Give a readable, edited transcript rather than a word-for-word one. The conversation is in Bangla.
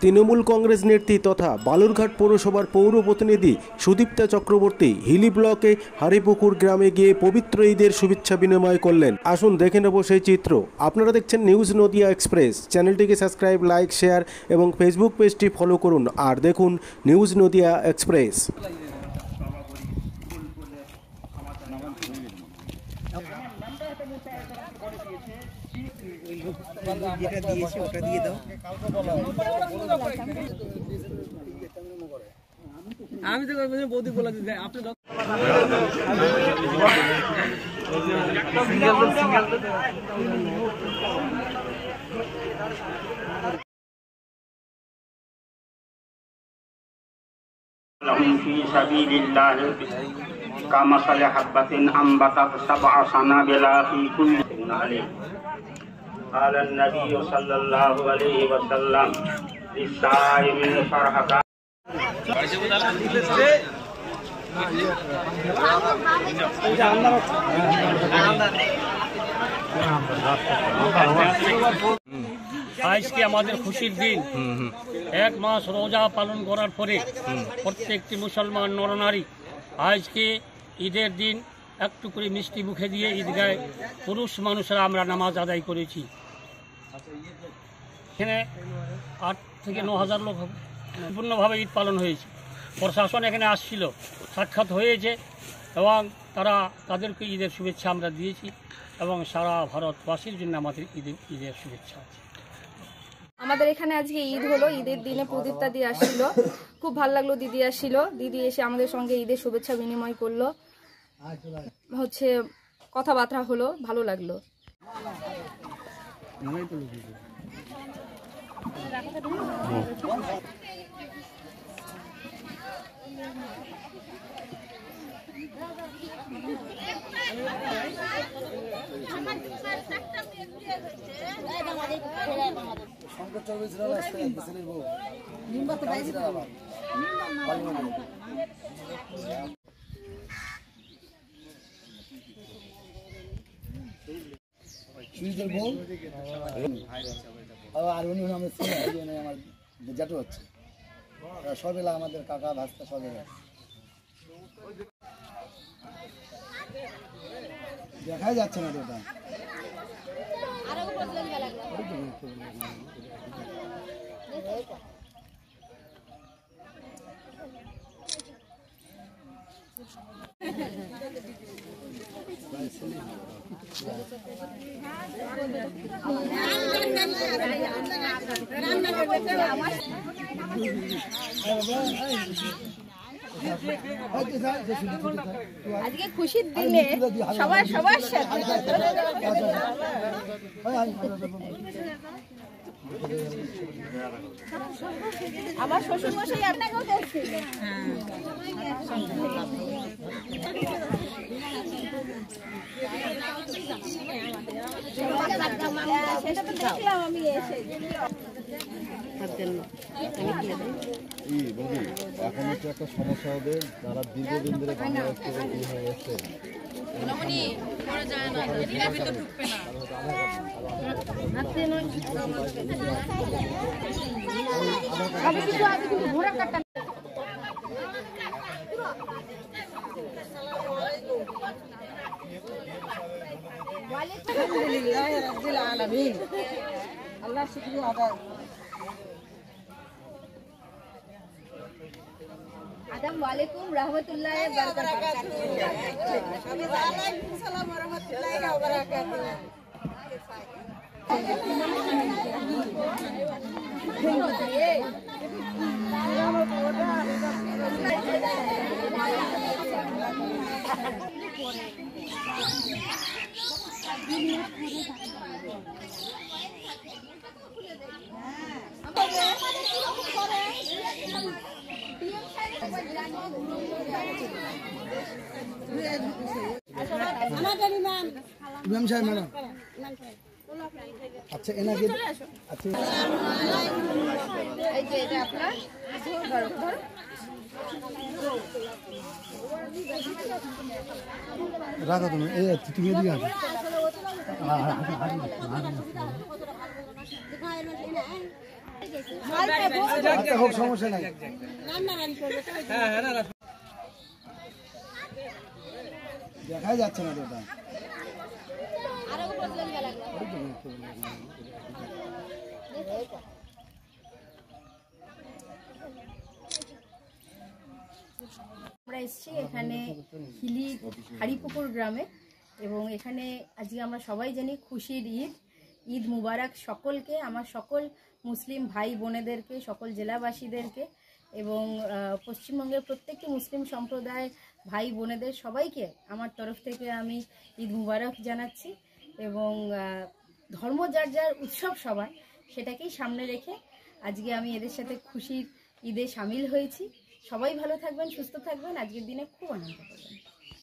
তৃণমূল কংগ্রেস নেত্রী তথা বালুরঘাট পৌরসভার পৌর প্রতিনিধি সুদীপ্তা চক্রবর্তী হিলি ব্লকে হারিপুকুর গ্রামে গিয়ে পবিত্র ঈদের শুভেচ্ছা বিনিময় করলেন। আসুন দেখে নেব সেই চিত্র। আপনারা দেখছেন নিউজ নদিয়া এক্সপ্রেস। চ্যানেলটিকে সাবস্ক্রাইব, লাইক, শেয়ার এবং ফেসবুক পেজটি ফলো করুন আর দেখুন নিউজ নদিয়া এক্সপ্রেস। যেটা দিয়েছে ওটা দিয়ে দাও। আমি তো বৌদি বলে দিতে আপনি في سبيل الله كمثل حبة أنبتت 7 سنابل في كل عليه قال النبي صلى الله عليه وسلم للصائم فرحة আজকে আমাদের খুশির দিন। 1 মাস রোজা পালন করার পরে প্রত্যেকটি মুসলমান নরনারী আজকে ঈদের দিন একটু করে মিষ্টি মুখে দিয়ে ঈদগায় পুরুষ মানুষরা আমরা নামাজ আদায় করেছি। এখানে 8 থেকে 9,000 লোক সম্পূর্ণভাবে ঈদ পালন হয়েছে। প্রশাসন এখানে আসছিল, সাক্ষাৎ হয়েছে এবং তাদেরকে ঈদের শুভেচ্ছা আমরা দিয়েছি এবং সারা ভারতবাসীর জন্য আমাদের ঈদের শুভেচ্ছা আছে। আমাদের এখানে আজকে ঈদ হলো। ঈদের দিনে প্রদীপটা দিয়ে আসছিল, খুব ভালো লাগলো। দিদি আসছিল, দিদি এসে আমাদের সঙ্গে ঈদের শুভেচ্ছা বিনিময় করলো, কথাবার্তা হলো, ভালো লাগলো। আর উনি আমার জেঠু হচ্ছে, সবেলা আমাদের কাকা ভাস্তা সবেলা দেখাই যাচ্ছে না ওটা। আজকে খুশির দিনে সবার সাথে আমার শ্বশুর মশাই আপনাকেও দেখছি। সেটা তো দেখলাম আমি এসে। এখন একটু একটা সমস্যা হবে, যারা দীর্ঘদিন ধরে বাংলাদেশ থেকে বের হয়ে এসছে আল্লাহ শুকরিয়া আদায়। আসসালামু আলাইকুম রাহমাতুল্লাহি ওয়া বারাকাতুহু। ওয়ালাইকুম আসসালাম ওয়া রাহমাতুল্লাহি ওয়া বারাকাতুহু। ম্যাডাম আচ্ছা এনাকে আচ্ছা এই যে এটা আপনার ধরো ধরো রাখো তুমি এই তুমি এদিকে আসো আচ্ছা হোক, সমস্যা নাই। দেখাই যাচ্ছে না দাদা। আমরা এসেছি এখানে হিলি হারিপুকুর গ্রামে, এবং এখানে আজকে আমরা সবাই জানি খুশির ঈদ। ঈদ মুবারক সকলকে, আমার সকল মুসলিম ভাই বোনেদেরকে, সকল জেলাবাসীদেরকে, এবং পশ্চিমবঙ্গের প্রত্যেকটি মুসলিম সম্প্রদায়ের ভাই বোনেদের সবাইকে আমার তরফ থেকে আমি ঈদ মুবারক জানাচ্ছি। এবং ধর্ম যার যার উৎসব সবার, সেটাকেই সামনে রেখে আজকে আমি এদের সাথে খুশির ঈদে সামিল হয়েছি। সবাই ভালো থাকবেন, সুস্থ থাকবেন, আজকের দিনে খুব আনন্দ করবেন।